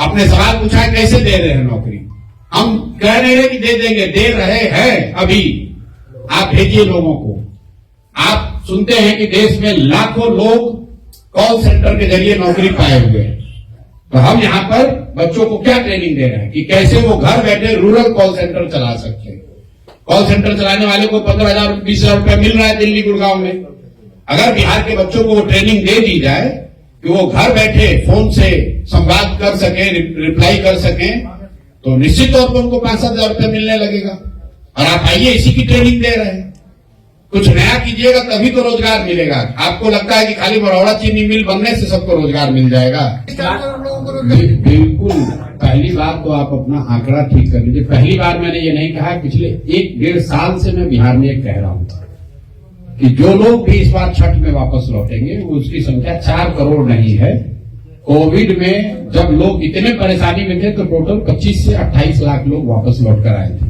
आपने सवाल पूछा है कैसे दे रहे हैं नौकरी। हम कह रहे हैं कि दे देंगे, दे रहे हैं अभी। आप भेजिए लोगों को। आप सुनते हैं कि देश में लाखों लोग कॉल सेंटर के जरिए नौकरी पाए हुए हैं। तो हम यहाँ पर बच्चों को क्या ट्रेनिंग दे रहे हैं कि कैसे वो घर बैठे रूरल कॉल सेंटर चला सकते हैं। कॉल सेंटर चलाने वाले को 15,000 20,000 रुपया मिल रहा है दिल्ली गुड़गांव में। अगर बिहार के बच्चों को वो ट्रेनिंग दे दी जाए कि वो घर बैठे फोन से संवाद कर सके, रिप्लाई कर सके, तो निश्चित तौर पर उनको 5-7 हजार रुपया मिलने लगेगा। और आप आइए, इसी की ट्रेनिंग दे रहे हैं। कुछ नया कीजिएगा तभी तो रोजगार मिलेगा। आपको लगता है कि खाली मरौड़ा चीनी मिल बनने से सबको रोजगार मिल जाएगा? बिल्कुल। पहली बात तो आप अपना आंकड़ा ठीक कर लीजिए। पहली बार मैंने ये नहीं कहा, पिछले 1-1.5 साल से मैं बिहार में कह रहा हूं कि जो लोग भी इस बार छठ में वापस लौटेंगे उसकी संख्या 4 करोड़ नहीं है। कोविड में जब लोग इतने परेशानी में थे तो टोटल 25 से 28 लाख लोग वापस लौट कर आए थे।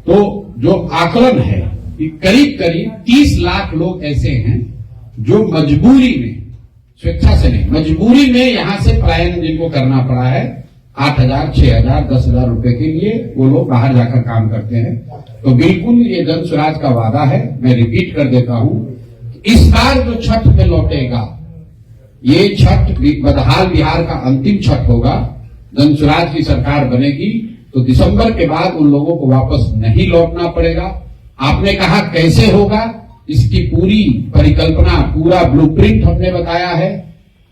तो जो आकलन है कि करीब करीब 30 लाख लोग ऐसे हैं जो मजबूरी में, स्वेच्छा से नहीं, मजबूरी में यहां से पलायन जिनको करना पड़ा है। 8,000, 6,000, 10,000 रुपए के लिए वो लोग बाहर जाकर काम करते हैं। तो बिल्कुल ये जन स्वराज का वादा है। मैं रिपीट कर देता हूं, इस बार जो छठ में लौटेगा, ये छठ बदहाल बिहार का अंतिम छठ होगा। जन स्वराज की सरकार बनेगी तो दिसंबर के बाद उन लोगों को वापस नहीं लौटना पड़ेगा। आपने कहा कैसे होगा, इसकी पूरी परिकल्पना, पूरा ब्लूप्रिंट हमने बताया है।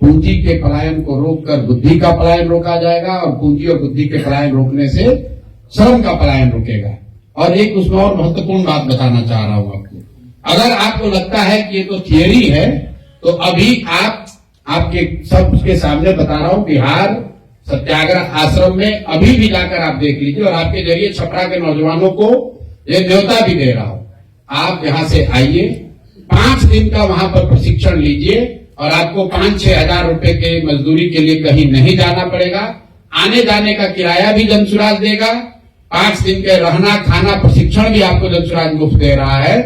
पूंजी के पलायन को रोककर बुद्धि का पलायन रोका जाएगा और पूंजी और बुद्धि के पलायन रोकने से श्रम का पलायन रुकेगा। और एक उसमें और महत्वपूर्ण बात बताना चाह रहा हूं आपको। अगर आपको लगता है कि ये तो थियरी है, तो अभी आपके सबके सामने बता रहा हूं, बिहार सत्याग्रह आश्रम में अभी भी जाकर आप देख लीजिए। और आपके जरिए छपरा के नौजवानों को ये न्योता भी दे रहा हूं, आप यहां से आइए, 5 दिन का वहां पर प्रशिक्षण लीजिए और आपको 5-6 हजार रुपए के मजदूरी के लिए कहीं नहीं जाना पड़ेगा। आने जाने का किराया भी जन स्वराज देगा। 5 दिन के रहना खाना प्रशिक्षण भी आपको जन स्वराज मुफ्त दे रहा है।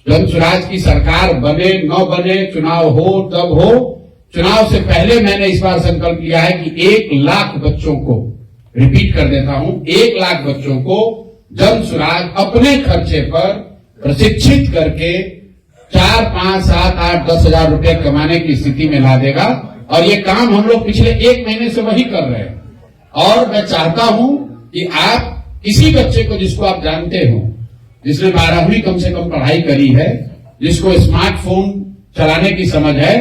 जन स्वराज की सरकार बने न बने, चुनाव हो तब हो, चुनाव से पहले मैंने इस बार संकल्प लिया है कि 1 लाख बच्चों को, रिपीट कर देता हूं, 1 लाख बच्चों को जन स्वराज अपने खर्चे पर प्रशिक्षित करके 4, 5, 7, 8, 10 हजार रुपए कमाने की स्थिति में ला देगा। और ये काम हम लोग पिछले 1 महीने से वही कर रहे हैं। और मैं चाहता हूं कि आप किसी बच्चे को जिसको आप जानते हो, जिसने 12वीं कम से कम पढ़ाई करी है, जिसको स्मार्टफोन चलाने की समझ है,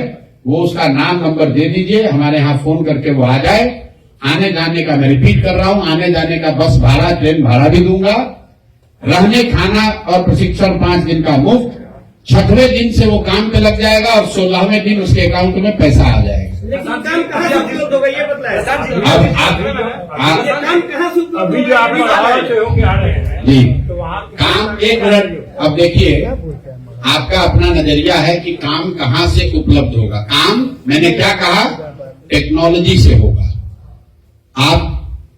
वो उसका नाम नंबर दे दीजिए, हमारे यहाँ फोन करके वो आ जाए। आने जाने का मैं रिपीट कर रहा हूं, आने जाने का बस भाड़ा, ट्रेन भाड़ा भी दूंगा। रहने खाना और प्रशिक्षण 5 दिन का मुफ्त। 6वें दिन से वो काम पे लग जाएगा और 16वें दिन उसके अकाउंट में पैसा आ जाएगा। लेकिन काम कहाँ से उपलब्ध होगा ये बताएं। अभी जो आप जी काम, 1 मिनट, अब देखिए आपका अपना नजरिया है कि काम कहां से उपलब्ध होगा। काम मैंने क्या कहा, टेक्नोलॉजी से होगा। आप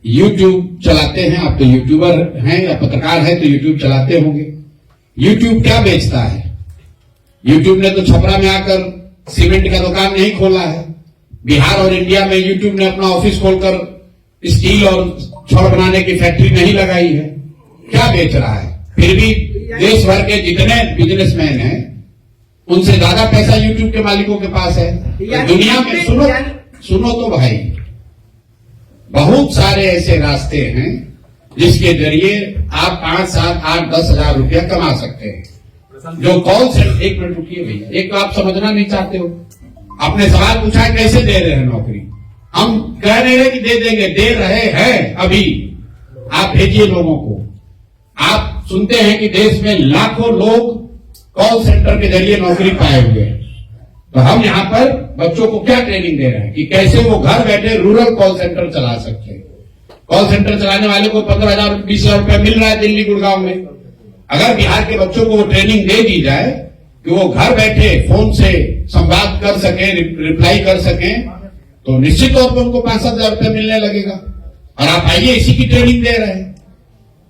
YouTube चलाते हैं, आप तो यूट्यूबर हैं या पत्रकार हैं तो YouTube चलाते होंगे। YouTube क्या बेचता है? YouTube ने तो छपरा में आकर सीमेंट का दुकान नहीं खोला है। बिहार और इंडिया में YouTube ने अपना ऑफिस खोलकर स्टील और छड़ बनाने की फैक्ट्री नहीं लगाई है। क्या बेच रहा है? फिर भी देश भर के जितने बिजनेसमैन हैं उनसे ज्यादा पैसा YouTube के मालिकों के पास है। तो दुनिया में सुनो तो भाई, बहुत सारे ऐसे रास्ते हैं जिसके जरिए आप 5, 7, 8, 10 हजार रुपया कमा सकते हैं। जो कॉल सेंटर, 1 मिनट रुकिए भैया, एक तो आप समझना नहीं चाहते हो। आपने सवाल पूछा है कैसे दे रहे हैं नौकरी। हम कह रहे हैं कि दे देंगे, दे रहे हैं अभी। आप भेजिए लोगों को। आप सुनते हैं कि देश में लाखों लोग कॉल सेंटर के जरिए नौकरी पाए हुए हैं। तो हम यहाँ पर बच्चों को क्या ट्रेनिंग दे रहे हैं कि कैसे वो घर बैठे रूरल कॉल सेंटर चला सकते हैं। कॉल सेंटर चलाने वाले को 15,000, 20,000 रुपया मिल रहा है दिल्ली गुड़गांव में। अगर बिहार के बच्चों को वो ट्रेनिंग दे दी जाए कि वो घर बैठे फोन से संवाद कर सके, रिप्लाई कर सके, तो निश्चित तौर पर उनको 5-7 हजार रुपया मिलने लगेगा। और आप आइए, इसी की ट्रेनिंग दे रहे हैं।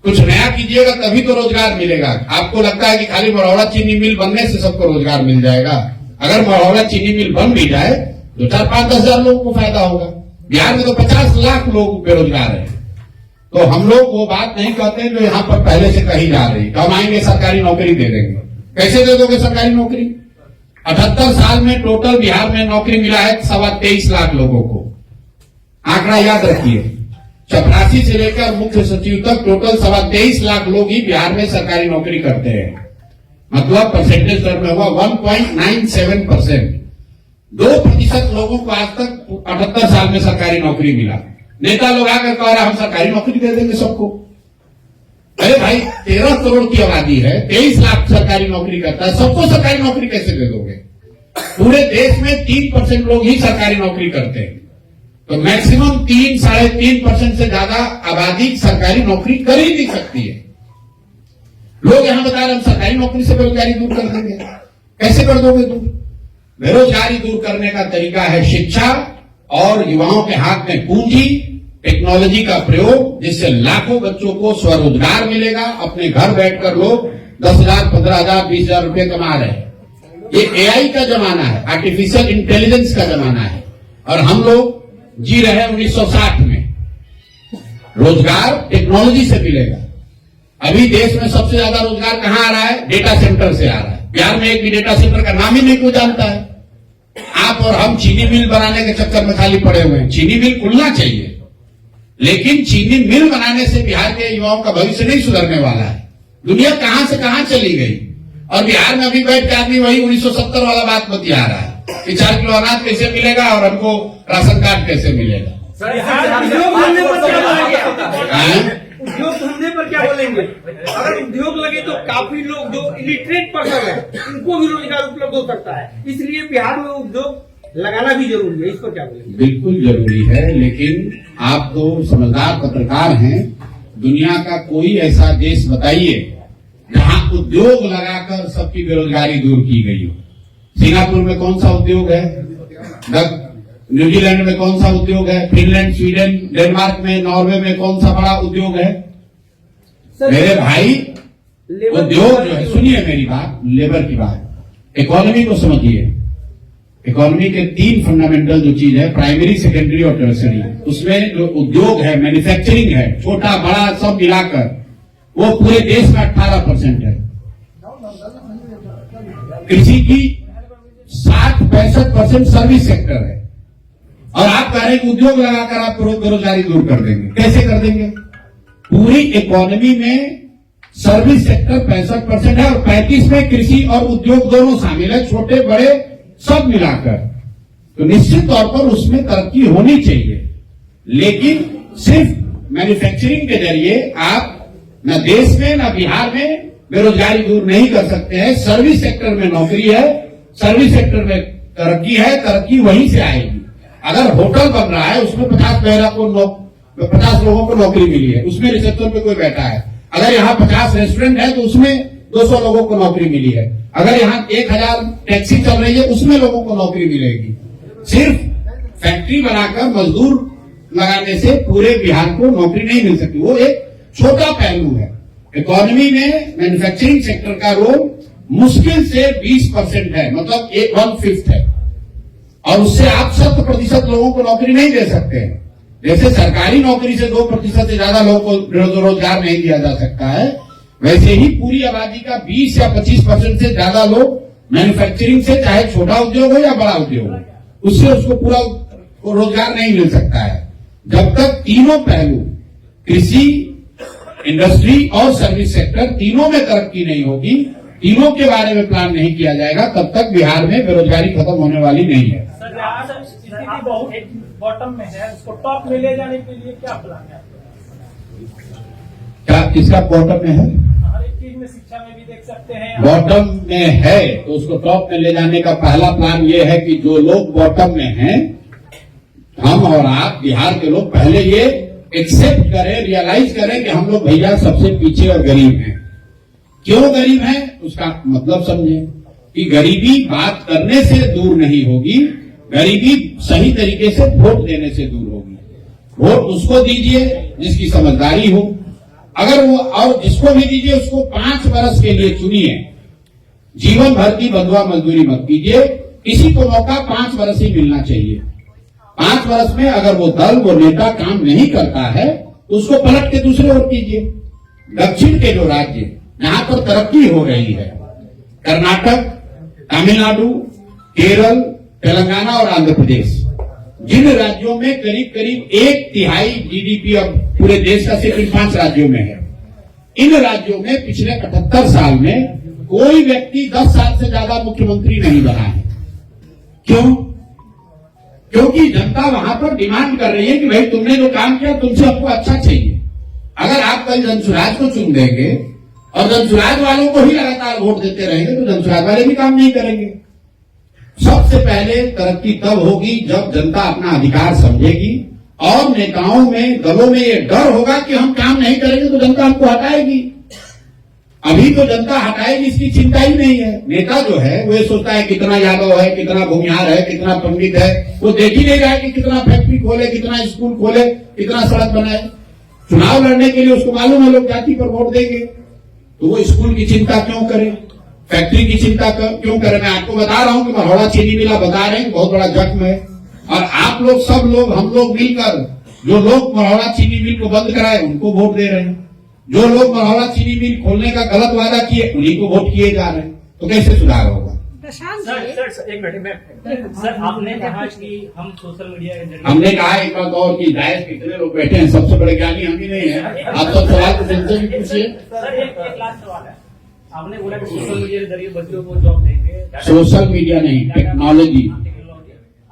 कुछ नया कीजिएगा तभी तो रोजगार मिलेगा। आपको लगता है कि खाली मरौड़ा चीनी मिल बनने से सबको रोजगार मिल जाएगा? अगर मरौड़ा चीनी मिल बन भी जाए तो 4-5-10 हजार लोगों को फायदा होगा। बिहार में तो 50 लाख लोग बेरोजगार हैं। तो हम लोग वो बात नहीं कहते हैं जो यहाँ पर पहले से कही जा रही, तो हम आएंगे सरकारी नौकरी दे देंगे। कैसे दे दोगे सरकारी नौकरी? 78 साल में टोटल बिहार में नौकरी मिला है 23.25 लाख लोगों को। आंकड़ा याद रखिए, चपरासी से लेकर मुख्य सचिव तक टोटल 23.25 लाख लोग ही बिहार में सरकारी नौकरी करते हैं। मतलब परसेंटेज टर्म में हुआ 1.97%। 2% लोगों को आज तक 78 साल में सरकारी नौकरी मिला। नेता लोग आकर कह रहे हम सरकारी नौकरी दे देंगे सबको। अरे भाई 13 करोड़ की आबादी है, 23 लाख सरकारी नौकरी करता है, सबको सरकारी नौकरी कैसे दे दोगे? पूरे देश में 3% लोग ही सरकारी नौकरी करते हैं, तो मैक्सिमम 3-3.5% से ज्यादा आबादी सरकारी नौकरी कर ही नहीं सकती है। लोग यहां बता रहे हम सरकारी नौकरी से बेरोजगारी दूर कर देंगे। कैसे कर दोगे दूर? बेरोजगारी दूर करने का तरीका है शिक्षा और युवाओं के हाथ में पूंजी, टेक्नोलॉजी का प्रयोग, जिससे लाखों बच्चों को स्वरोजगार मिलेगा। अपने घर बैठकर लोग 10,000, 15,000, 20,000 रुपए कमा रहे हैं। ये एआई का जमाना है, आर्टिफिशियल इंटेलिजेंस का जमाना है, और हम लोग जी रहे हैं 1960 में। रोजगार टेक्नोलॉजी से मिलेगा। अभी देश में सबसे ज्यादा रोजगार कहां आ रहा है? डेटा सेंटर से आ रहा है। बिहार में एक भी डेटा सेंटर का नाम ही नहीं कोई जानता है। आप और हम चीनी मिल बनाने के चक्कर में खाली पड़े हुए हैं। चीनी मिल खुलना चाहिए, लेकिन चीनी मिल बनाने से बिहार के युवाओं का भविष्य नहीं सुधरने वाला है। दुनिया कहां से कहां चली गई, और बिहार में अभी बैठ के आदमी वही 1970 वाला बात बतिया रहा है कि 4 किलो अनाज कैसे मिलेगा और हमको राशन कार्ड कैसे मिलेगा। उद्योग धंधे पर क्या बोलेंगे? अगर उद्योग लगे तो काफी लोग जो इलिटरेट पर्सन है उनको भी रोजगार उपलब्ध हो सकता है, इसलिए बिहार में उद्योग लगाना भी जरूरी है। इस पर क्या बोलेंगे? बिल्कुल जरूरी है, लेकिन आप तो समझदार पत्रकार हैं। दुनिया का कोई ऐसा देश बताइए जहां उद्योग लगाकर सबकी बेरोजगारी दूर की गई हो। सिंगापुर में कौन सा उद्योग है? न्यूजीलैंड में कौन सा उद्योग है? फिनलैंड, स्वीडन, डेनमार्क में, नॉर्वे में कौन सा बड़ा उद्योग है? मेरे भाई उद्योग जो है, सुनिए मेरी बात, लेबर की बात, इकोनॉमी को समझिए। इकोनॉमी के 3 फंडामेंटल जो चीज है, प्राइमरी, सेकेंडरी और टर्सरी, उसमें जो उद्योग है, मैन्युफैक्चरिंग है, छोटा बड़ा सब मिलाकर वो पूरे देश में 18% है। कृषि की 60-65% सर्विस सेक्टर है, और आप कह रहे हैं कि उद्योग लगाकर आप बेरोजगारी दूर कर देंगे। कैसे कर देंगे? पूरी इकोनॉमी में सर्विस सेक्टर 65% है और 35 में कृषि और उद्योग दोनों शामिल है, छोटे बड़े सब मिलाकर। तो निश्चित तौर पर उसमें तरक्की होनी चाहिए, लेकिन सिर्फ मैन्युफैक्चरिंग के जरिए आप न देश में न बिहार में बेरोजगारी दूर नहीं कर सकते हैं। सर्विस सेक्टर में नौकरी है, सर्विस सेक्टर में तरक्की है, तरक्की वहीं से आएगी। अगर होटल बन रहा है उसमें 50 लोगों को नौकरी मिली है, उसमें रिसेप्शन पे कोई बैठा है। अगर यहाँ 50 रेस्टोरेंट है तो उसमें 200 लोगों को नौकरी मिली है। अगर यहाँ 1000 टैक्सी चल रही है उसमें लोगों को नौकरी मिलेगी। सिर्फ फैक्ट्री बनाकर मजदूर लगाने से पूरे बिहार को नौकरी नहीं मिल सकती। वो एक छोटा पहलू है। इकोनॉमी में मैन्युफैक्चरिंग सेक्टर का रोल मुश्किल से 20% है, मतलब 1/5 है, और उससे आप 100% लोगों को नौकरी नहीं दे सकते हैं। जैसे सरकारी नौकरी से 2% से ज्यादा लोगों को रोजगार नहीं दिया जा सकता है, वैसे ही पूरी आबादी का 20 या 25% से ज्यादा लोग मैन्युफैक्चरिंग से, चाहे छोटा उद्योग हो या बड़ा उद्योग हो, उससे उसको पूरा रोजगार नहीं मिल सकता है। जब तक तीनों पहलू, कृषि, इंडस्ट्री और सर्विस सेक्टर, तीनों में तरक्की नहीं होगी, तीनों के बारे में प्लान नहीं किया जाएगा, तब तक बिहार में बेरोजगारी खत्म होने वाली नहीं है। स्थिति बहुत बॉटम में है, उसको टॉप में ले जाने के लिए क्या प्लान है? क्या किसका बॉटम में है? हर एक चीज में, शिक्षा में भी देख सकते हैं। बॉटम में है तो उसको टॉप में ले जाने का पहला प्लान ये है कि जो लोग बॉटम में हैं, हम और आप बिहार के लोग पहले ये एक्सेप्ट करें, रियलाइज करें कि हम लोग भैया सबसे पीछे और गरीब हैं। क्यों गरीब हैं उसका मतलब समझें कि गरीबी बात करने से दूर नहीं होगी, गरीबी सही तरीके से वोट देने से दूर होगी। वोट उसको दीजिए जिसकी समझदारी हो, अगर वो, और जिसको भी दीजिए उसको 5 वर्ष के लिए चुनिए। जीवन भर की बंधुआ मजदूरी मत कीजिए, किसी को मौका 5 वर्ष ही मिलना चाहिए। 5 वर्ष में अगर वो दल वो नेता काम नहीं करता है तो उसको पलट के दूसरे ओर कीजिए। दक्षिण के जो राज्य जहां पर तरक्की हो रही है, कर्नाटक, तमिलनाडु, केरल, तेलंगाना और आंध्र प्रदेश, जिन राज्यों में करीब करीब 1/3 जीडीपी अब पूरे देश का सिर्फ इन 5 राज्यों में है, इन राज्यों में पिछले 78 साल में कोई व्यक्ति 10 साल से ज्यादा मुख्यमंत्री नहीं बना है। क्यों? क्योंकि जनता वहां पर डिमांड कर रही है कि भाई तुमने जो काम किया तुमसे हमको अच्छा चाहिए। अगर आप कल जनसुराज को चुन देंगे और जनसुराज वालों को ही लगातार वोट देते रहेंगे तो जनसुराज वाले भी काम नहीं करेंगे। सबसे पहले तरक्की तब होगी जब जनता अपना अधिकार समझेगी और नेताओं में, दलों में ये डर होगा कि हम काम नहीं करेंगे तो जनता हमको हटाएगी। अभी तो जनता हटाएगी इसकी चिंता ही नहीं है। नेता जो है वो ये सोचता है कितना यादव है, कितना भूमिहार है, कितना पंडित है, वो देख ही नहीं रहा है कि कितना फैक्ट्री खोले, कितना स्कूल खोले, कितना सड़क बनाए। चुनाव लड़ने के लिए उसको मालूम है लोग जाति पर वोट देंगे, तो वो स्कूल की चिंता क्यों करे, फैक्ट्री की चिंता क्यों करे। मैं आपको बता रहा हूं कि मरौड़ा चीनी मिला बता रहे हैं बहुत बड़ा जख्म है, और आप लोग सब लोग हम लोग मिलकर जो लोग मरौड़ा चीनी मिल को बंद कराए उनको वोट दे रहे हैं, जो लोग मरौड़ा चीनी मिल खोलने का गलत वादा किए उन्हीं को वोट किए जा रहे हैं। तो कैसे सुधार होगा? सर एक मिनट में सर, आपने कहा कि हम सोशल मीडिया के जरिए, हमने कहा एक बात और कि दायज कितने लोग बैठे हैं, सबसे बड़े ज्ञानी हम ही नहीं है। आप सब सवाल तो जनता भी पूछिए। सर एक लास्ट सवाल है, आपने बोला कि सोशल मीडिया के जरिए बच्चों को जॉब देंगे। सोशल मीडिया नहीं, टेक्नोलॉजी।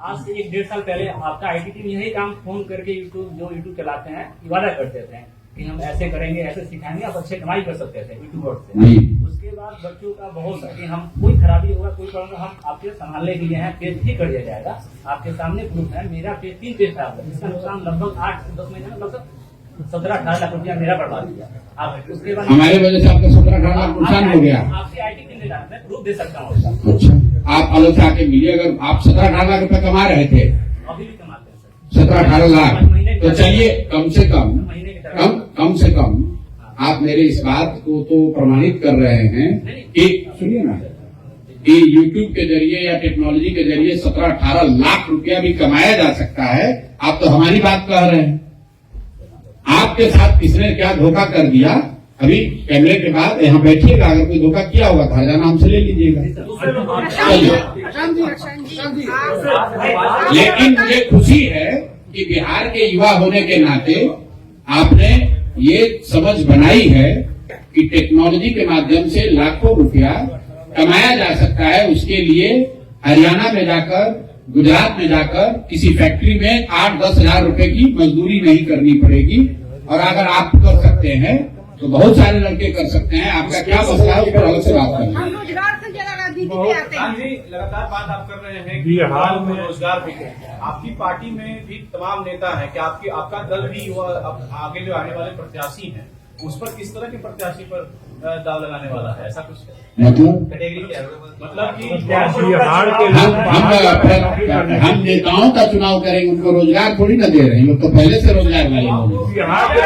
आज से 1-1.5 साल पहले आपका आईटी टीम यही काम फोन करके यूट्यूब चलाते हैं वादा करते थे कि हम ऐसे करेंगे, ऐसे सिखाएंगे, आप अच्छे कमाई कर सकते थे यूट्यूबर से। उसके बाद बच्चों का बहुत कि हम कोई खराबी होगा, कोई प्रॉब्लम, हम आपके संभालने के लिए हैं, पेज भी कर दिया जाएगा। आपके सामने प्रूफ है, मेरा पेज 3 पेज था, इसका नुकसान लगभग 8 से 10 महीने में लगभग 17-18 लाख रुपया मेरा बर्बाद किया। आप उसके बाद हमारे वजह से आपका 17-18 लाख नुकसान हो गया। आपसे आईटी टीम ने जाना, मैं प्रूफ दे सकता हूँ। अच्छा, आप अलग से आके मिलिए। अगर आप 17-18 लाख रुपए कमा रहे थे, अभी भी कमाते हैं सर 17-18 लाख, तो चलिए कम से कम आप मेरे इस बात को तो प्रमाणित कर रहे हैं कि सुनिए ना, कि यूट्यूब के जरिए या टेक्नोलॉजी के जरिए 17-18 लाख रुपया भी कमाया जा सकता है। आप तो हमारी बात कह रहे हैं। आपके साथ किसने क्या धोखा कर दिया, अभी कैमरे के बाद यहाँ बैठिएगा, अगर कोई धोखा किया होगा घर जाना हमसे ले लीजिएगा। लेकिन मुझे खुशी है कि बिहार के युवा होने के नाते आपने ये समझ बनाई है कि टेक्नोलॉजी के माध्यम से लाखों रुपया कमाया जा सकता है। उसके लिए हरियाणा में जाकर, गुजरात में जाकर किसी फैक्ट्री में 8-10 हजार रुपए की मजदूरी नहीं करनी पड़ेगी। और अगर आप कर सकते हैं तो बहुत सारे लड़के कर सकते हैं। आपका क्या मसला है उस पर अलग से बात करें। हम रोजगार से ज्यादा राजनीति पे आते हाँ हैं। जी, लगातार बात आप कर रहे हैं कि बिहार में रोजगार भी है। आपकी पार्टी में भी तमाम नेता है कि आपका दल भी आगे जो आने वाले प्रत्याशी हैं उस पर किस तरह के प्रत्याशी पर दाव लगाने वाला है, ऐसा कुछ मतलब कैटेगरी क्या है? मतलब कि बिहार के हम नेताओं का चुनाव करेंगे, उनको रोजगार थोड़ी ना दे रहे हैं। लोग तो पहले से रोजगार वाले लोग। बिहार के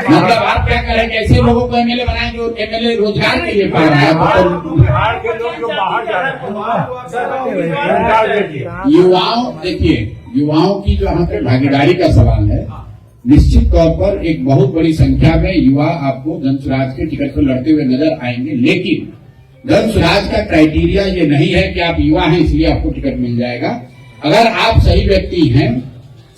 मतलब आप क्या करेंगे, ऐसे लोगों को एमएलए बनाएंगे जो एमएलए रोजगार के लिए पा रहा है। बिहार के लोग जो बाहर जा रहे हैं, युवाओं, देखिए युवाओं की जो यहाँ पे भागीदारी का सवाल है, निश्चित तौर पर एक बहुत बड़ी संख्या में युवा आपको जनसुराज के टिकट पर लड़ते हुए नजर आएंगे। लेकिन जनसुराज का क्राइटेरिया ये नहीं है कि आप युवा हैं इसलिए आपको टिकट मिल जाएगा। अगर आप सही व्यक्ति हैं,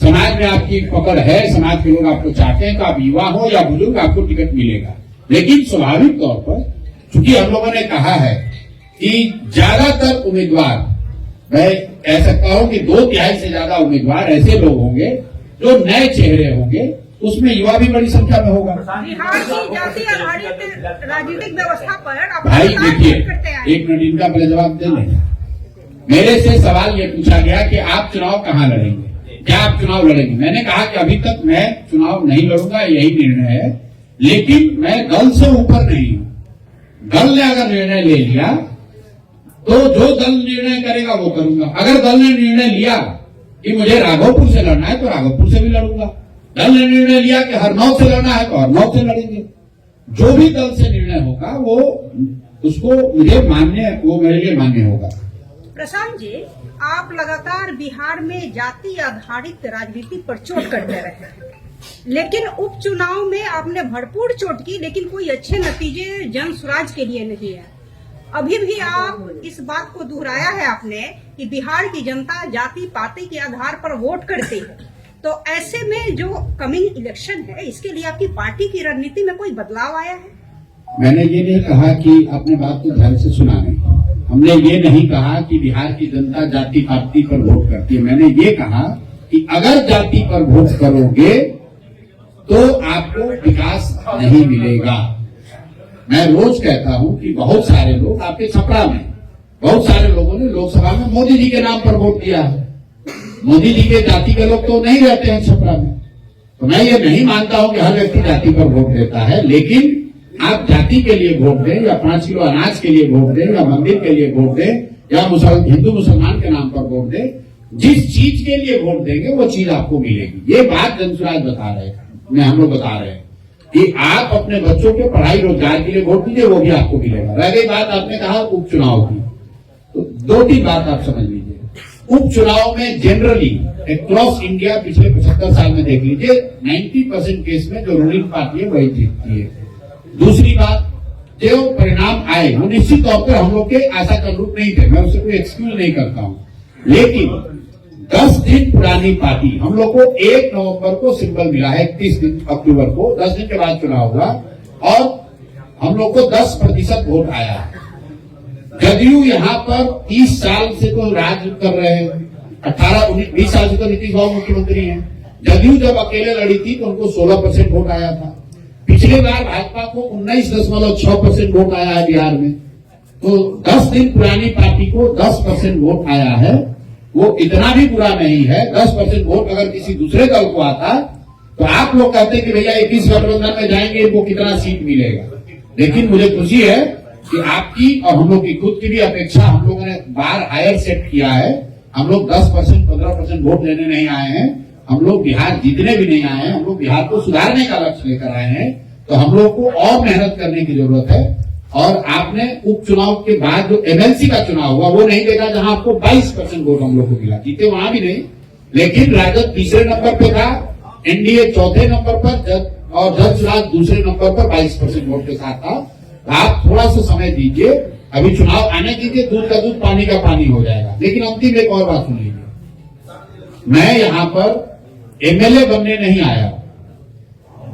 समाज में आपकी पकड़ है, समाज के लोग आपको चाहते हैं, तो आप युवा हो या बुजुर्ग आपको टिकट मिलेगा। लेकिन स्वाभाविक तौर पर चूंकि हम लोगों ने कहा है कि ज्यादातर उम्मीदवार, मैं कह सकता हूं कि 2/3 से ज्यादा उम्मीदवार ऐसे लोग होंगे जो नए चेहरे होंगे, उसमें युवा भी बड़ी संख्या में होगा। बिहार की जाति आधारित राजनीतिक व्यवस्था पर आप भाई सरकार देखिए, करते हैं। 1 मिनट इनका पहले जवाब दे लें। मेरे से सवाल ये पूछा गया कि आप चुनाव कहाँ लड़ेंगे, क्या आप चुनाव लड़ेंगे। मैंने कहा कि अभी तक मैं चुनाव नहीं लड़ूंगा, यही निर्णय है। लेकिन मैं दल से ऊपर नहीं हूं। दल ने अगर निर्णय ले लिया तो जो दल निर्णय करेगा वो करूंगा। अगर दल ने निर्णय लिया कि मुझे राघोपुर से लड़ना है तो राघोपुर से भी लड़ूंगा। दल ने निर्णय लिया कि हरनौत से लड़ना है तो हरनौत से लड़ेंगे। जो भी दल से निर्णय होगा वो उसको मुझे मान्य, वो मेरे लिए मान्य होगा। प्रशांत जी, आप लगातार बिहार में जाति आधारित राजनीति पर चोट करते रहे हैं, लेकिन उपचुनाव में आपने भरपूर चोट की, लेकिन कोई अच्छे नतीजे जन स्वराज के लिए नहीं है। अभी भी आप इस बात को दोहराया है आपने कि बिहार की जनता जाति पाति के आधार पर वोट करती है, तो ऐसे में जो कमिंग इलेक्शन है इसके लिए आपकी पार्टी की रणनीति में कोई बदलाव आया है? मैंने ये नहीं कहा कि अपने बात को ध्यान से सुना नहीं, हमने ये नहीं कहा कि बिहार की जनता जाति पाति पर वोट करती है। मैंने ये कहा कि अगर जाति पर वोट करोगे तो आपको विकास नहीं मिलेगा। मैं रोज कहता हूं कि बहुत सारे लोग आपके छपरा में, बहुत सारे लोगों ने लोकसभा में मोदी जी के नाम पर वोट दिया है। मोदी जी के जाति के लोग तो नहीं रहते हैं छपरा में, तो मैं ये नहीं मानता हूं कि हर व्यक्ति जाति पर वोट देता है, लेकिन आप जाति के लिए वोट दें या 5 किलो अनाज के लिए वोट दें या मंदिर के लिए वोट दें या हिंदू मुसलमान के नाम पर वोट दें, जिस चीज के लिए वोट देंगे वो चीज आपको मिलेगी। ये बात जनसुराज बता रहे हैं, हम लोग बता रहे हैं कि आप अपने बच्चों के पढ़ाई रोजगार के लिए वोट दीजिए, वो भी आपको मिलेगा। रह गई बात आपने कहा उपचुनाव की, तो 2-3 बात आप समझ लीजिए। उपचुनाव में जनरली अक्रॉस इंडिया पिछले 75 साल में देख लीजिए 90% केस में जो रूलिंग पार्टी है वही जीतती है। दूसरी बात, जो परिणाम आए वो निश्चित तौर पर हम लोग के आशा के अनुरूप नहीं थे, मैं उससे कोई एक्सक्यूज नहीं करता हूं, लेकिन 10 दिन पुरानी पार्टी, हम लोग को 1 नवंबर को सिंबल मिला है, 31 अक्टूबर को 10 दिन के बाद चुनाव हुआ और हम लोग को 10% वोट आया है। जदयू यहाँ पर 30 साल से तो राज कर रहे हैं, 18-19-20 साल से तो नीतीश बाबू मुख्यमंत्री हैं। जदयू जब अकेले लड़ी थी तो उनको 16% वोट आया था। पिछले बार भाजपा को 19.6% वोट आया है बिहार में। तो 10 दिन पुरानी पार्टी को 10% वोट आया है, वो इतना भी बुरा नहीं है। 10% वोट अगर किसी दूसरे दल को आता तो आप लोग कहते कि भैया 21 गठबंधन में जाएंगे, इनको कितना सीट मिलेगा। लेकिन मुझे खुशी है कि आपकी और हम लोग की खुद की भी अपेक्षा, हम लोगों ने बार हायर सेट किया है। हम लोग 10% 15% वोट लेने नहीं आए हैं, हम लोग बिहार जीतने भी नहीं आए हैं, हम लोग बिहार को सुधारने का लक्ष्य लेकर आए हैं। तो हम लोग को और मेहनत करने की जरूरत है। और आपने उपचुनाव के बाद जो एमएलसी का चुनाव हुआ वो नहीं देखा, जहां आपको 22% वोट हम लोग को मिला, जीते वहां भी नहीं, लेकिन राजद तीसरे नंबर पे था, एनडीए चौथे नंबर पर और जनसुराज दूसरे नंबर पर 22% वोट के साथ था। आप थोड़ा सा समय दीजिए, अभी चुनाव आने दीजिए, दूध का दूध पानी का पानी हो जाएगा। लेकिन अंतिम एक और बात सुन लीजिए, मैं यहाँ पर एमएलए बनने नहीं आया,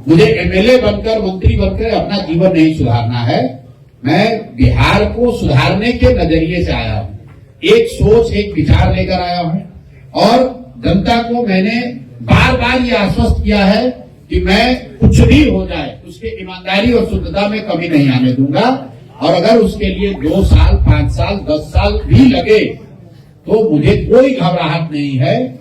मुझे एमएलए बनकर मंत्री बनकर अपना जीवन नहीं सुधारना है, मैं बिहार को सुधारने के नजरिए से आया हूं। एक सोच, एक विचार लेकर आया हूं और जनता को मैंने बार बार ये आश्वस्त किया है कि मैं कुछ भी हो जाए उसके ईमानदारी और शुद्धता में कमी नहीं आने दूंगा। और अगर उसके लिए 2 साल, 5 साल, 10 साल भी लगे तो मुझे कोई घबराहट नहीं है,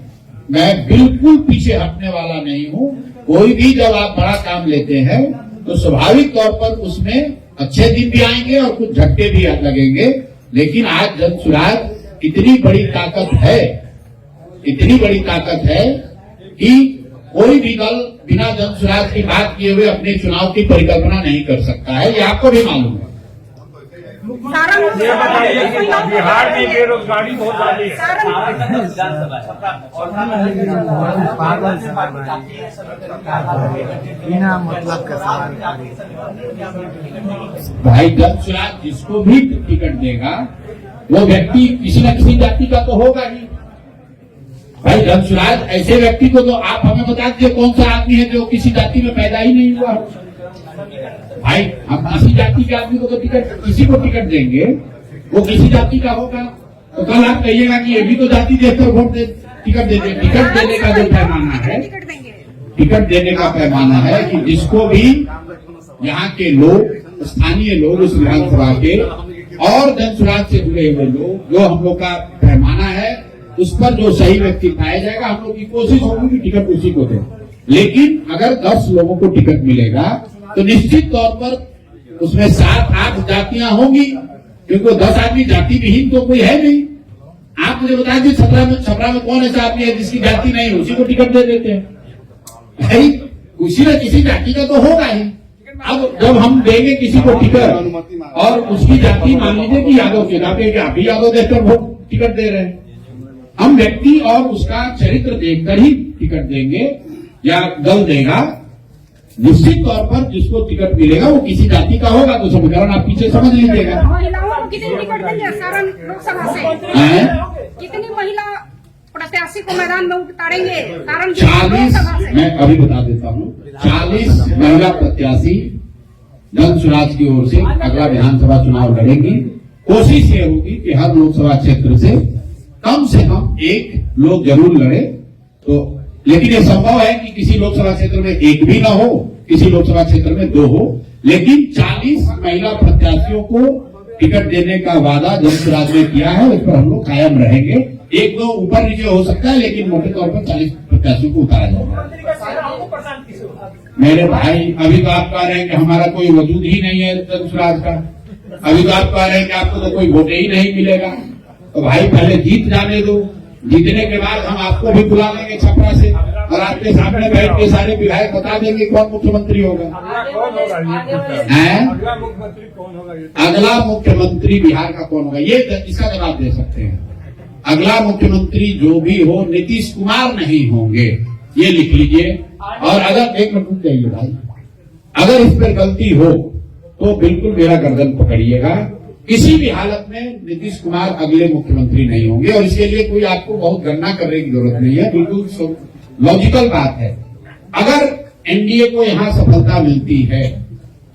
मैं बिल्कुल पीछे हटने वाला नहीं हूं। कोई भी जब आप बड़ा काम लेते हैं तो स्वाभाविक तौर पर उसमें अच्छे दिन भी आएंगे और कुछ झटके भी लगेंगे, लेकिन आज जनसुराज इतनी बड़ी ताकत है, इतनी बड़ी ताकत है कि कोई भी दल बिना जनसुराज की बात किए हुए अपने चुनाव की परिकल्पना नहीं कर सकता है, ये आपको भी मालूम है। बिहार में बेरोजगारी बहुत ज्यादा बिना मतलब का सवाल। भाई जनसुराज जिसको भी टिकट देगा वो व्यक्ति किसी न किसी जाति का तो होगा ही। भाई जनसुराज ऐसे व्यक्ति को तो आप हमें बता दीजिए कौन सा आदमी है जो किसी जाति में पैदा ही नहीं हुआ। भाई हम किसी जाति के आदमी को तो टिकट, किसी को टिकट देंगे वो किसी जाति का होगा, तो कल आप कहिएगा कि ये भी तो जाति देखकर वोट दे, टिकट दे। टिकट देने का जो पैमाना है, टिकट देने का पैमाना है कि जिसको भी यहाँ के लोग, स्थानीय लोग, इस विधानसभा के और जनसुराज से जुड़े हुए लोग, जो हम लोग का पैमाना है उस पर जो सही व्यक्ति पाया जाएगा, हम लोग की कोशिश होगी कि टिकट उसी को दें। लेकिन अगर 10 लोगों को टिकट मिलेगा तो निश्चित तौर पर उसमें 7-8 जातियां होंगी, क्योंकि 10 आदमी जाति विहीन तो कोई है नहीं। आप मुझे बता दीजिए छपरा में कौन ऐसा आदमी है जिसकी जाति नहीं, उसी को टिकट दे देते हैं। भाई किसी न किसी जाति का तो होगा ही। अब जब हम देंगे किसी को टिकट और उसकी जाति मान लीजिए कि यादव की, आप भी यादव देखकर वोट टिकट दे रहे हैं, हम व्यक्ति और उसका चरित्र देखकर ही टिकट देंगे या दल देगा। निश्चित तौर पर जिसको टिकट मिलेगा वो किसी जाति का होगा, तो समीकरण आप पीछे समझ लीजिएगा। महिलाओं को कितनी टिकट देंगे सारण लोकसभा से? कितनी महिला प्रत्याशी को मैदान में उतारेंगे सारण 40, मैं अभी बता देता हूँ, 40 महिला प्रत्याशी जन स्वराज की ओर से अगला विधानसभा चुनाव लड़ेंगी। कोशिश ये होगी कि हर लोकसभा क्षेत्र से कम एक लोग जरूर लड़े। तो लेकिन ये संभव है कि किसी लोकसभा क्षेत्र में एक भी ना हो, किसी लोकसभा क्षेत्र में 2 हो, लेकिन 40 महिला प्रत्याशियों को टिकट देने का वादा जन स्वराज ने किया है, उस पर हम लोग कायम रहेंगे। 1-2 ऊपर नीचे हो सकता है, लेकिन मोटे तौर पर 40 प्रत्याशियों को उतारा जाएगा। मेरे भाई, अभी तो आप कह रहे हैं कि हमारा कोई वजूद ही नहीं है जन स्वराज का, अभी तो आप कह रहे हैं कि आपको तो कोई वोट ही नहीं मिलेगा। तो भाई पहले जीत जाने दो, जीतने के बाद हम आपको भी बुला लेंगे छपरा से और आपके सामने बैठ के सारे विधायक बता देंगे कौन मुख्यमंत्री होगा। अगला मुख्यमंत्री बिहार का कौन होगा, ये इसका जवाब दे सकते हैं। अगला मुख्यमंत्री जो भी हो नीतीश कुमार नहीं होंगे, ये लिख लीजिए। और अगर एक मिनट रुक जाइए भाई, अगर इस पर गलती हो तो बिल्कुल मेरा गर्दन पकड़िएगा। किसी भी हालत में नीतीश कुमार अगले मुख्यमंत्री नहीं होंगे और इसके लिए कोई आपको बहुत गणना करने की जरूरत नहीं है, बिल्कुल लॉजिकल बात है। अगर एनडीए को यहाँ सफलता मिलती है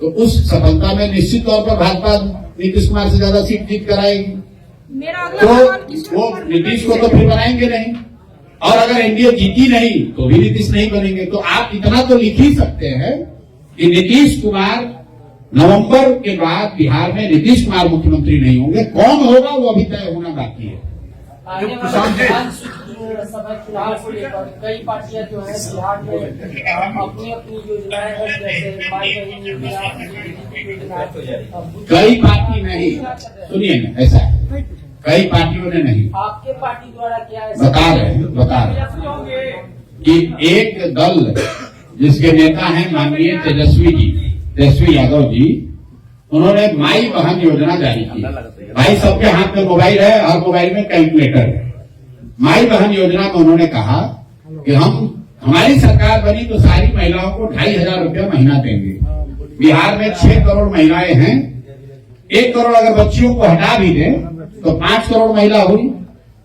तो उस सफलता में निश्चित तौर पर भाजपा नीतीश कुमार से ज्यादा सीट जीत कराएगी, तो वो नीतीश को तो फिर बनाएंगे नहीं। और अगर एनडीए जीती नहीं तो भी नीतीश नहीं बनेंगे। तो आप इतना तो लिख ही सकते हैं कि नीतीश कुमार नवंबर के बाद बिहार में नीतीश कुमार मुख्यमंत्री नहीं होंगे। कौन होगा वो अभी तय होना बाकी है। आने वाले विधानसभा चुनाव को लेकर कई पार्टियां जो है बिहार में अपनी अपनी योजनाएं हैं, जैसे माई बहन योजना, कई पार्टी नहीं, सुनिए ना, ऐसा है, कई पार्टियों ने नहीं, आपके पार्टी द्वारा क्या है बता रहे हैं कि एक दल जिसके नेता हैं माननीय तेजस्वी यादव जी, उन्होंने माई बहन योजना जारी की। भाई सबके हाथ में मोबाइल है और मोबाइल में कैलकुलेटर है। माई बहन योजना में उन्होंने कहा कि हमारी सरकार बनी तो सारी महिलाओं को 2,500 रुपया महीना देंगे। बिहार में 6 करोड़ महिलाएं हैं, 1 करोड़ अगर बच्चियों को हटा भी दें तो 5 करोड़ महिला हुई।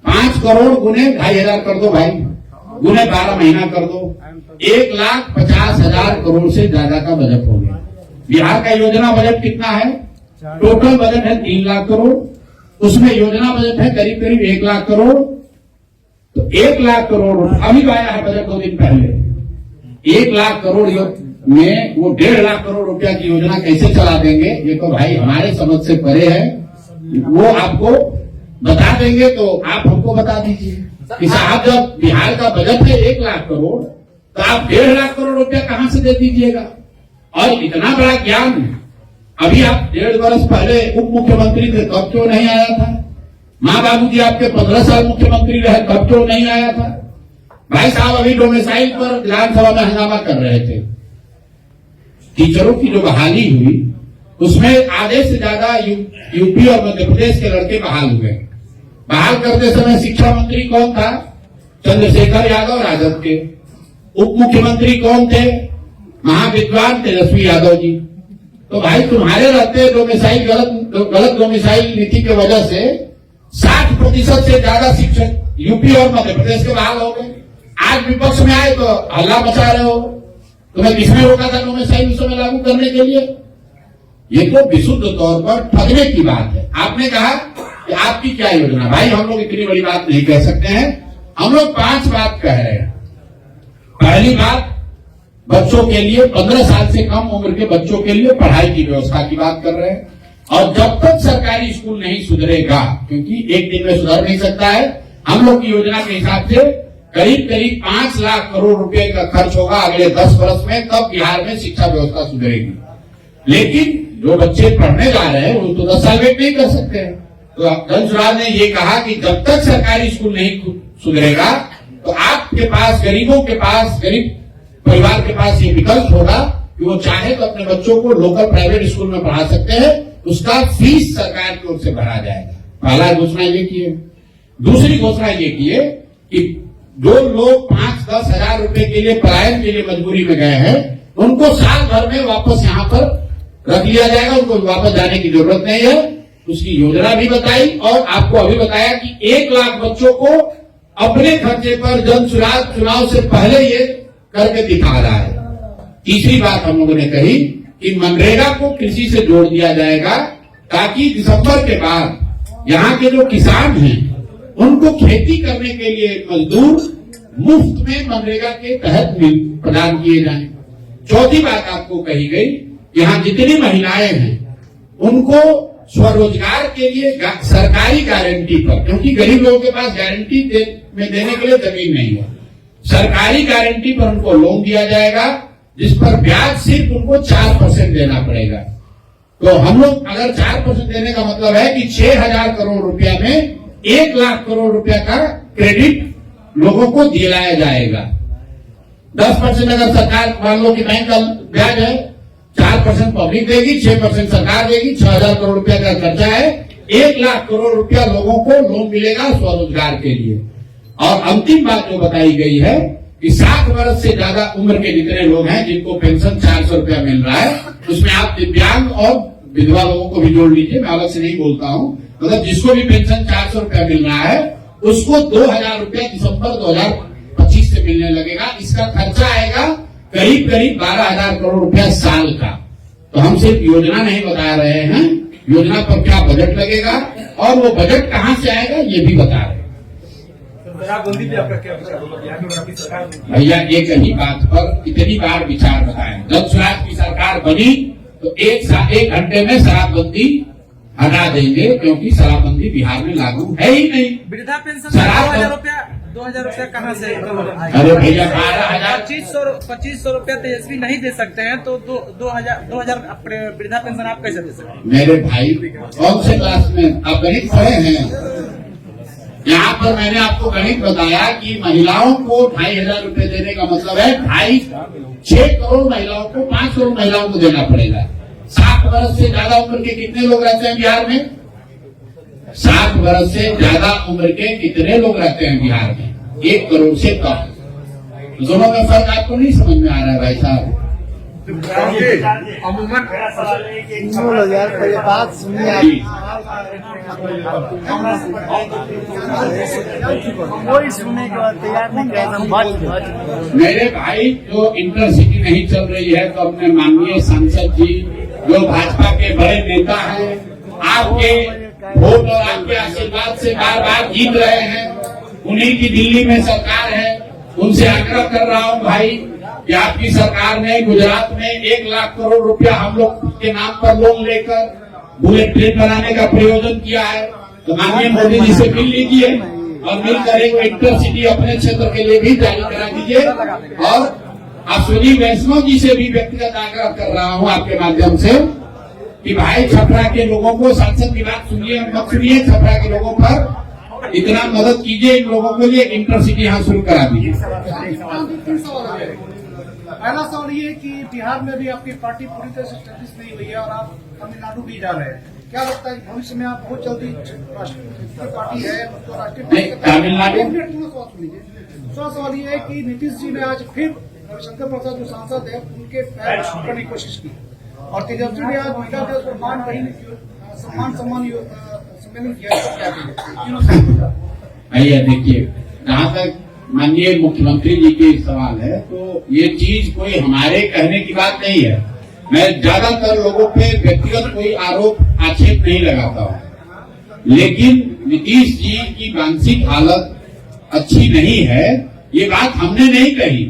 5 करोड़ गुने 2,500 कर दो भाई, गुने 12 महीना कर दो, 1,50,000 करोड़ से ज्यादा का बजट हो गया। बिहार का योजना बजट कितना है? टोटल बजट है 3 लाख करोड़, उसमें योजना बजट है करीब करीब 1 लाख करोड़। तो 1 लाख करोड़ अभी तो आया है बजट 2 दिन पहले। 1 लाख करोड़ में वो 1.5 लाख करोड़ रुपया की योजना कैसे चला देंगे, ये तो भाई हमारे समझ से परे है। वो आपको बता देंगे तो आप हमको बता दीजिए कि साहब जब बिहार का बजट है 1 लाख करोड़ तो आप 1.5 लाख करोड़ रुपया कहां से दे दीजिएगा। और इतना बड़ा ज्ञान अभी आप 1.5 वर्ष पहले उप मुख्यमंत्री थे तब क्यों नहीं आया था? माँ बाबूजी आपके 15 साल मुख्यमंत्री रहे तब क्यों नहीं आया था? भाई साहब अभी डोमिसाइल पर विधानसभा में हंगामा कर रहे थे। टीचरों की जो बहाली हुई उसमें आधे से ज्यादा यूपी और मध्य प्रदेश के लड़के बहाल हुए। बहाल करते समय शिक्षा मंत्री कौन था? चंद्रशेखर यादव राजद के। उप मुख्यमंत्री कौन थे? महाविद्वान तेजस्वी यादव जी। तो भाई तुम्हारे रहते डोमिसाइल गलत डोमिसाइल नीति की वजह से 60% से ज्यादा शिक्षक यूपी और मध्य प्रदेश के बहाल हो गए। आज विपक्ष में आए तो हल्ला मचा रहे हो। तुम्हें किसने रोका था डोमिसाइल उस समय लागू करने के लिए? ये तो विशुद्ध तौर पर ठगने की बात है। आपने कहा कि आपकी क्या योजना? भाई हम लोग इतनी बड़ी बात नहीं कह सकते हैं, हम लोग 5 बात कह रहे हैं। पहली बात, बच्चों के लिए 15 साल से कम उम्र के बच्चों के लिए पढ़ाई की व्यवस्था की बात कर रहे हैं। और जब तक सरकारी स्कूल नहीं सुधरेगा, क्योंकि एक दिन में सुधर नहीं सकता है, हम लोग की योजना के हिसाब से करीब करीब 5 लाख करोड़ रुपए का खर्च होगा अगले 10 वर्ष में, तब बिहार में शिक्षा व्यवस्था सुधरेगी। लेकिन जो बच्चे पढ़ने जा रहे हैं वो तो 10 साल वेट नहीं कर सकते हैं। तो जन स्वराज ने ये कहा कि जब तक सरकारी स्कूल नहीं सुधरेगा तो आपके पास, गरीबों के पास, गरीब परिवार के पास ये विकल्प होगा कि वो चाहे तो अपने बच्चों को लोकल प्राइवेट स्कूल में पढ़ा सकते हैं, उसका फीस सरकार की ओर से भरा जाएगा। पहला घोषणा ये की है। दूसरी घोषणा ये की है कि जो लोग 5-10 हजार रुपए के लिए पलायन के लिए मजबूरी में गए हैं उनको साल भर में वापस यहाँ पर रख लिया जाएगा, उनको वापस जाने की जरूरत नहीं है। उसकी योजना भी बताई और आपको अभी बताया कि 1 लाख बच्चों को अपने खर्चे पर जन सुराज चुनाव से पहले ये करके दिखा रहा है। तीसरी बात हम लोगों ने कही कि मनरेगा को कृषि से जोड़ दिया जाएगा ताकि दिसंबर के बाद यहाँ के जो किसान हैं उनको खेती करने के लिए मजदूर मुफ्त में मनरेगा के तहत प्रदान किए जाएं। चौथी बात आपको कही गई, यहाँ जितनी महिलाएं हैं उनको स्वरोजगार के लिए सरकारी गारंटी पर, क्योंकि गरीब लोगों के पास गारंटी में देने के लिए जमीन नहीं है, सरकारी गारंटी पर उनको लोन दिया जाएगा जिस पर ब्याज सिर्फ उनको 4% देना पड़ेगा। तो हम लोग अगर 4% देने का मतलब है कि 6,000 करोड़ रुपया में 1 लाख करोड़ रुपया का क्रेडिट लोगों को दिलाया जाएगा। 10% अगर सरकार मान लो कि बैंक का ब्याज है, 4% पब्लिक देगी, 6% सरकार देगी, 6,000 करोड़ रुपया का खर्चा है, 1 लाख करोड़ रुपया लोगों को लोन मिलेगा स्वरोजगार के लिए। और अंतिम बात जो बताई गई है कि 60 वर्ष से ज्यादा उम्र के जितने लोग हैं जिनको पेंशन 400 रुपया मिल रहा है, उसमें आप दिव्यांग और विधवा लोगों को भी जोड़ लीजिए, मैं अलग से नहीं बोलता हूँ, मतलब जिसको भी पेंशन 400 रुपया मिल रहा है उसको 2,000 रुपया दिसंबर 2025 से मिलने लगेगा। इसका खर्चा आएगा करीब 12,000 करोड़ रुपया साल का। तो हम सिर्फ योजना नहीं बता रहे हैं, योजना पर क्या बजट लगेगा और वो बजट कहाँ से आएगा ये भी बता रहे हैं। शराबबंदी पे आपका क्या विचार होगा? यहाँ की आपकी सरकार ने भैया एक ही बात पर इतनी बार विचार बताएं, जब स्वराज की सरकार बनी तो 1 घंटे में शराबबंदी हटा देंगे, क्योंकि शराबबंदी बिहार में लागू है ही नहीं। वृद्धा पेंशन शराब 2,000 रुपया कहाँ से? अरे भैया 12,000 2500 रुपया तेजस्वी नहीं दे सकते हैं तो 2,000 वृद्धा पेंशन आप कैसे दे सकते हैं? मेरे भाई कौन से क्लास में आप गणित पढ़े हैं? यहाँ पर मैंने आपको गणित बताया कि महिलाओं को 2,500 रुपए देने का मतलब है 6 करोड़ महिलाओं को 5 करोड़ महिलाओं को देना पड़ेगा। 60 वर्ष से ज्यादा उम्र के कितने लोग रहते हैं बिहार में? 60 वर्ष से ज्यादा उम्र के कितने लोग रहते हैं बिहार में? 1 करोड़ से कम। दोनों में फर्क आपको नहीं समझ में आ रहा है भाई साहब? अमूमन यार पहले बात सुनिए कोई सुनने के बाद तैयार नहीं कर। मेरे भाई जो इंटरसिटी नहीं चल रही है तो अपने माननीय सांसद जी जो भाजपा के बड़े नेता हैं, आपके वोट और आपके आशीर्वाद से बार बार जीत रहे हैं, उन्हीं की दिल्ली में सरकार है, उनसे आग्रह कर रहा हूं भाई कि आपकी सरकार ने गुजरात में 1 लाख करोड़ रुपया हम लोग के नाम पर लोन लेकर बुलेट ट्रेन बनाने का प्रयोजन किया है। तो माननीय मोदी जी से मिल लीजिए और मिलकर एक इंटरसिटी अपने क्षेत्र के लिए भी जारी करा दीजिए। और अश्विनी वैष्णव जी से भी व्यक्तिगत आग्रह कर रहा हूं आपके माध्यम से कि भाई छपरा के लोगों को, सांसद की बात सुनिए मत सुनिए, छपरा के लोगों पर इतना मदद कीजिए, इन लोगों के लिए इंटरसिटी यहाँ शुरू करा दीजिए। पहला सवाल ये कि बिहार में भी आपकी पार्टी पूरी तरह से स्टैब्लिश नहीं हुई है और आप तमिलनाडु भी जा रहे हैं, क्या लगता है भविष्य में आप बहुत जल्दी राष्ट्रीय पार्टी है तो राष्ट्रीय तमिलनाडु? दूसरा सवाल ये है कि नीतीश जी ने आज फिर रविशंकर प्रसाद जो सांसद है उनके पैर छूने की कोशिश की और तेजस्वी ने आज महिला दिवस पर सम्मान सम्मेलन किया। भैया देखिए, जहाँ तक माननीय मुख्यमंत्री जी के सवाल है तो ये चीज कोई हमारे कहने की बात नहीं है। मैं ज्यादातर लोगों पे व्यक्तिगत कोई आरोप आक्षेप नहीं लगाता हूँ, लेकिन नीतीश जी की मानसिक हालत अच्छी नहीं है ये बात हमने नहीं कही।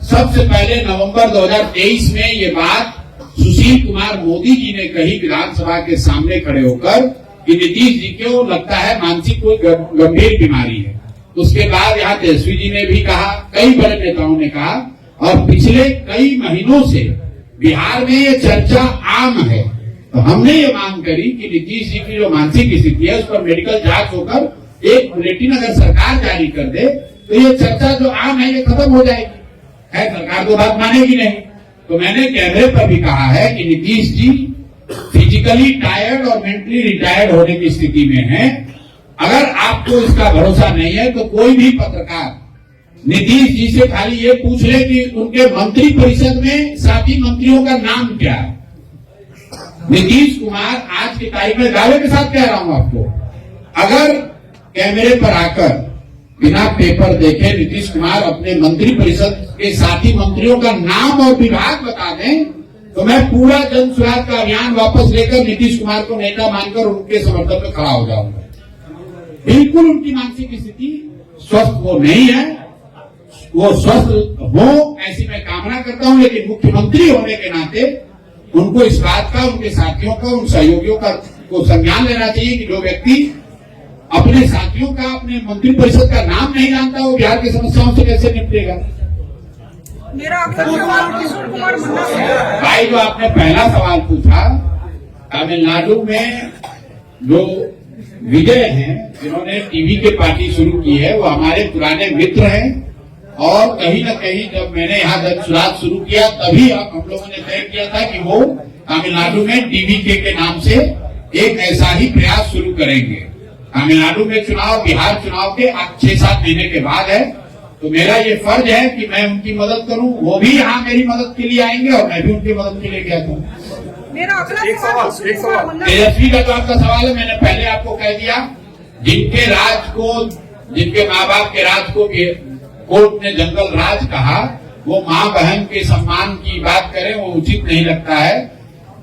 सबसे पहले नवंबर 2023 में ये बात सुशील कुमार मोदी जी ने कही विधानसभा के सामने खड़े होकर कि नीतीश जी को लगता है मानसिक कोई गंभीर बीमारी है। उसके बाद यहाँ तेजस्वी जी ने भी कहा, कई बड़े नेताओं ने कहा और पिछले कई महीनों से बिहार में ये चर्चा आम है। तो हमने ये मांग करी कि नीतीश जी की जो मानसिक स्थिति है उस पर मेडिकल जांच होकर एक बुलेटिन अगर सरकार जारी कर दे तो ये चर्चा जो आम है ये खत्म हो जाएगी। है सरकार तो बात मानेगी नहीं। तो मैंने कैमरे पर भी कहा है कि नीतीश जी फिजिकली टायर्ड और मेंटली रिटायर्ड होने की स्थिति में हैं अगर आपको इसका भरोसा नहीं है तो कोई भी पत्रकार नीतीश जी से खाली ये पूछ ले कि उनके मंत्री परिषद में साथी मंत्रियों का नाम क्या है। नीतीश कुमार आज की तारीख में दावे के साथ कह रहा हूं आपको, अगर कैमरे पर आकर बिना पेपर देखे नीतीश कुमार अपने मंत्री परिषद के साथी मंत्रियों का नाम और विभाग बता दें तो मैं पूरा जन सुराज का अभियान वापस लेकर नीतीश कुमार को नेता मानकर उनके समर्थन में खड़ा हो जाऊंगा। बिल्कुल उनकी मानसिक स्थिति स्वस्थ वो नहीं है, वो स्वस्थ हो ऐसी मैं कामना करता हूं, लेकिन मुख्यमंत्री होने के नाते उनको इस बात का, उनके साथियों का, उन सहयोगियों का को संज्ञान लेना चाहिए कि जो व्यक्ति अपने साथियों का, अपने मंत्री परिषद का नाम नहीं जानता वो बिहार की समस्याओं से कैसे निपटेगा। मेरा अगला सवाल किशोर कुमार मुन्ना से है। भाई जो आपने पहला सवाल पूछा, तमिलनाडु में जो विजय हैं जिन्होंने टीवी के पार्टी शुरू की है वो हमारे पुराने मित्र हैं, और कहीं न कहीं जब मैंने यहाँ जन सुराज शुरू किया तभी हम लोगों ने तय किया था कि वो तमिलनाडु में टीवीके के नाम से एक ऐसा ही प्रयास शुरू करेंगे। तमिलनाडु में चुनाव बिहार चुनाव के 6-7 महीने के बाद है, तो मेरा ये फर्ज है कि मैं उनकी मदद करूं, वो भी यहाँ मेरी मदद के लिए आएंगे और मैं भी उनकी मदद के लिए गया था। मेरा अगला सवाल किशोर कुमार मुन्ना से। तेजस्वी का जो आपका सवाल है, मैंने पहले आपको कह दिया, जिनके राज को, जिनके माँ बाप के राज को कोर्ट ने जंगल राज कहा, वो माँ बहन के सम्मान की बात करें वो उचित नहीं लगता है।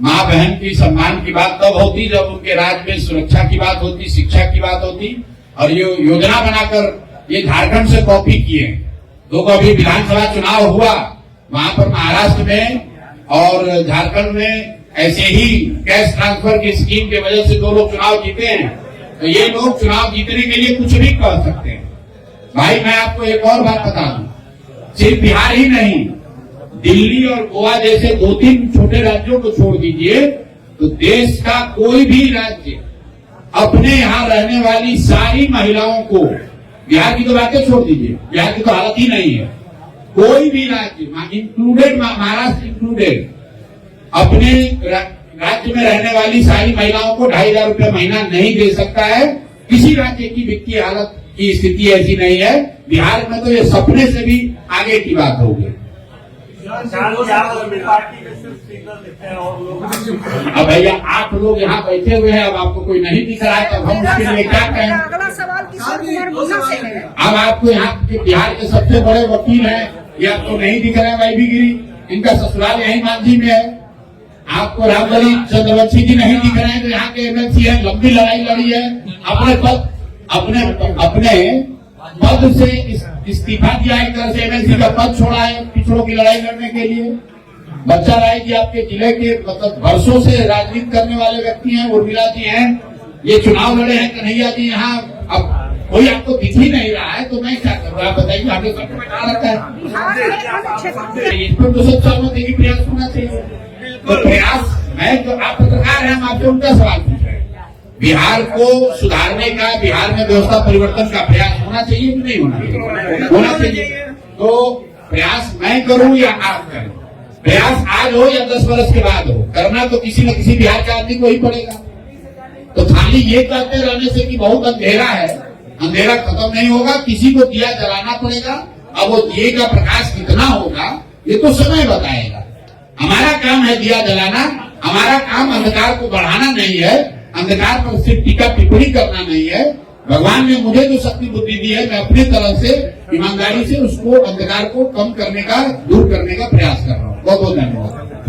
माँ बहन की सम्मान की बात तब होती जब उनके राज में सुरक्षा की बात होती, शिक्षा की बात होती, और ये योजना बनाकर ये झारखंड से कॉपी किए। तो अभी विधानसभा चुनाव हुआ, वहां पर महाराष्ट्र में और झारखंड में ऐसे ही कैश ट्रांसफर की स्कीम की वजह से 2 लोग चुनाव जीते हैं, तो ये लोग चुनाव जीतने के लिए कुछ भी कर सकते हैं। भाई मैं आपको एक और बात बता दूं, सिर्फ बिहार ही नहीं, दिल्ली और गोवा जैसे 2-3 छोटे राज्यों को छोड़ दीजिए तो देश का कोई भी राज्य अपने यहाँ रहने वाली सारी महिलाओं को, बिहार की तो बातें छोड़ दीजिए, बिहार की तो हालत ही नहीं है, कोई भी राज्य इंक्लूडेड, महाराष्ट्र इंक्लूडेड, अपने राज्य में रहने वाली सारी महिलाओं को 2,500 रुपये महीना नहीं दे सकता है। किसी राज्य की वित्तीय हालत की स्थिति ऐसी नहीं है। बिहार में तो ये सपने से भी आगे की बात होगी। अब भैया आप लोग यहाँ बैठे हुए हैं, अब आपको कोई नहीं दिख रहा है, तब हम उसके लिए क्या कहें। अगला सवाल किशोर कुमार मुन्ना से है। अब आपको यहाँ के बिहार के सबसे बड़े वकील हैं, ये आपको नहीं दिख रहे हैं, वाईबी गिरी, इनका ससुराल यही मांझी में है। आपको रामबली चंद्रवंशी जी नहीं दिख रहे हैं, तो यहाँ के एमएलसी है, लंबी लड़ाई लड़ी है, अपने पद से इस्तीफा दिया, एक तरह से एमएलसी का पद छोड़ा है पिछड़ों की लड़ाई लड़ने के लिए। बच्चा राय जी आपके जिले के मतलब वर्षों से राजनीति करने वाले व्यक्ति हैं, उर्मिला जी हैं, ये चुनाव लड़े हैं, कन्हैया जी यहाँ, अब कोई आपको दिख ही नहीं रहा है तो मैं क्या करूँ, आप बताइए। आगे सबको बैठा रखा है, इस पर तो सब सहमति की प्रयास होना चाहिए। तो प्रयास, मैं जो आप पत्रकार हैं, हम आपसे उनका सवाल पूछ रहे हैं, बिहार को सुधारने का, बिहार में व्यवस्था परिवर्तन का प्रयास होना चाहिए कि नहीं होना चाहिए? होना चाहिए। तो प्रयास मैं करूं या आप करें, प्रयास आज हो या 10 वर्ष के बाद हो, करना तो किसी न किसी बिहार के आदमी को ही पड़ेगा। तो खाली ये कहते रहने से कि बहुत अंधेरा है, अंधेरा खत्म नहीं होगा, किसी को दिया जलाना पड़ेगा। अब वो दिए का प्रकाश कितना होगा ये तो समय बताएगा। हमारा काम है दिया जलाना, हमारा काम अंधकार को बढ़ाना नहीं है, अंधकार पर सिर्फ टीका टिप्पणी करना नहीं है। भगवान ने मुझे जो शक्ति बुद्धि दी है, मैं अपनी तरफ से ईमानदारी से उसको, अंधकार को कम करने का, दूर करने का प्रयास कर रहा हूँ। बहुत बहुत धन्यवाद।